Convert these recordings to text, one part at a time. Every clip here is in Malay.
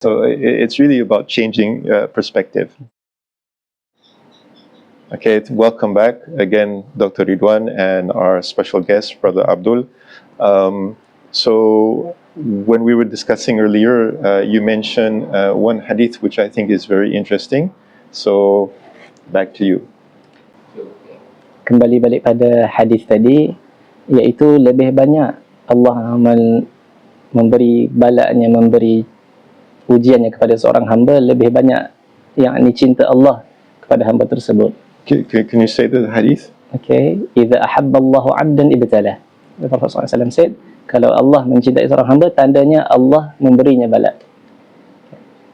So it's really about changing perspective. Okay, welcome back again, Dr. Ridwan and our special guest, Brother Abdul. So when we were discussing earlier, you mentioned one hadith which I think is very interesting. So back to you. Kembali balik pada hadis tadi, iaitu lebih banyak Allah memberi balanya, memberi ujiannya kepada seorang hamba, lebih banyak yang cinta Allah kepada hamba tersebut. Can you say the hadith? Okay, idza ahabballahu 'abdan ibtalah. The Prophet SAW said, kalau Allah mencintai seorang hamba, tandanya Allah memberinya bala.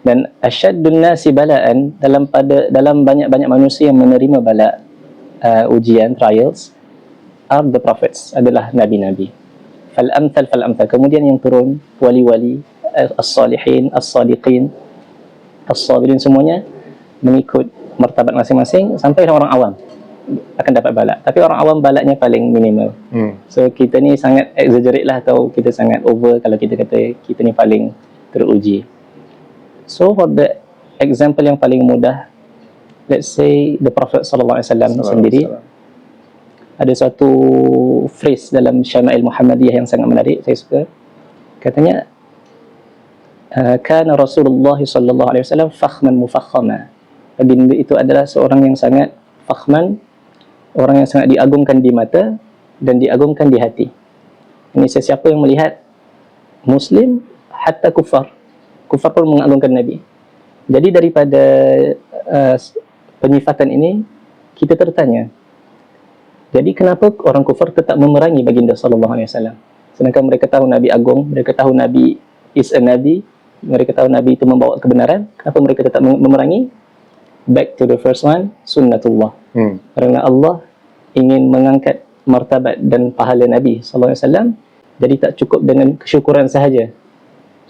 Dan asyaddun nasi bala'an, dalam banyak-banyak manusia yang menerima bala, ujian, trials, are the prophets, adalah nabi-nabi. Fal amthal. Kemudian yang turun, wali-wali, as-salihin, as-sadiqin, as-sabirin, semuanya mengikut martabat masing-masing sampai orang awam akan dapat balak. Tapi orang awam balaknya paling minimal. So kita ni sangat exaggerate lah, atau kita sangat over kalau kita kata kita ni paling teruji. So for the example yang paling mudah, let's say the Prophet SAW sendiri, ada suatu phrase dalam Syama'il Muhammadiyah yang sangat menarik, saya suka. Katanya, kana Rasulullah SAW fakhman mufakhama. Baginda itu adalah seorang yang sangat fakhman, orang yang sangat diagungkan di mata dan diagungkan di hati. Ini sesiapa yang melihat Muslim, hatta kufar pun mengagungkan Nabi. Jadi daripada penyifatan ini, kita tertanya, jadi kenapa orang kufar tetap memerangi baginda SAW? Sedangkan mereka tahu Nabi agung, mereka tahu Nabi is a Nabi, mereka tahu Nabi itu membawa kebenaran, kenapa mereka tetap memerangi? Back to the first one, sunnatullah. Kerana Allah ingin mengangkat martabat dan pahala Nabi SAW, jadi tak cukup dengan kesyukuran sahaja.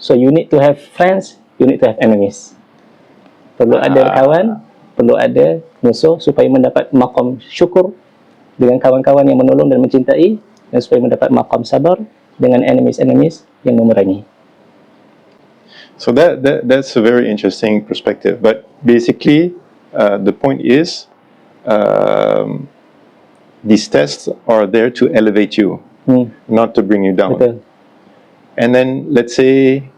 So you need to have friends, you need to have enemies. Perlu ada kawan, perlu ada musuh supaya mendapat maqam syukur dengan kawan-kawan yang menolong dan mencintai, dan supaya mendapat maqam sabar dengan enemies yang memerangi. So that's a very interesting perspective. But basically, the point is, these tests are there to elevate you, not to bring you down. Betul. And then let's say,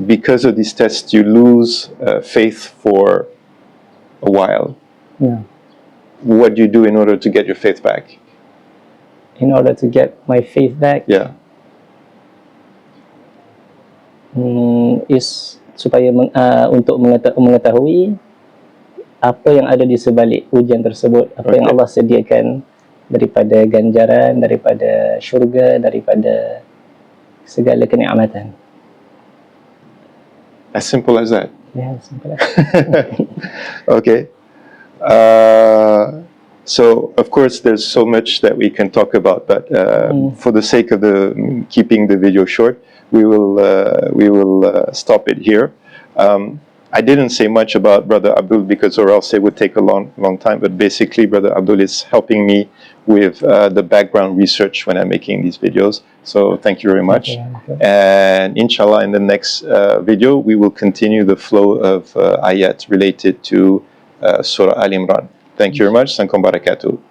because of these tests, you lose faith for a while. Yeah. What do you do in order to get your faith back? In order to get my faith back, Yeah. Is supaya untuk mengetahui apa yang ada di sebalik ujian tersebut, apa yang Allah sediakan daripada ganjaran, daripada syurga, daripada segala kenikmatan. As simple as that. Yeah, simple. Okay. So of course there's so much that we can talk about, but for the sake of keeping the video short, we will stop it here. I didn't say much about Brother Abdul because or else it would take a long time, but basically Brother Abdul is helping me with the background research when I'm making these videos. So thank you very much. Okay. And inshallah in the next video we will continue the flow of ayat related to Surah Al Imran. Thank you very much. Assalamualaikum warahmatullahi wabarakatuh.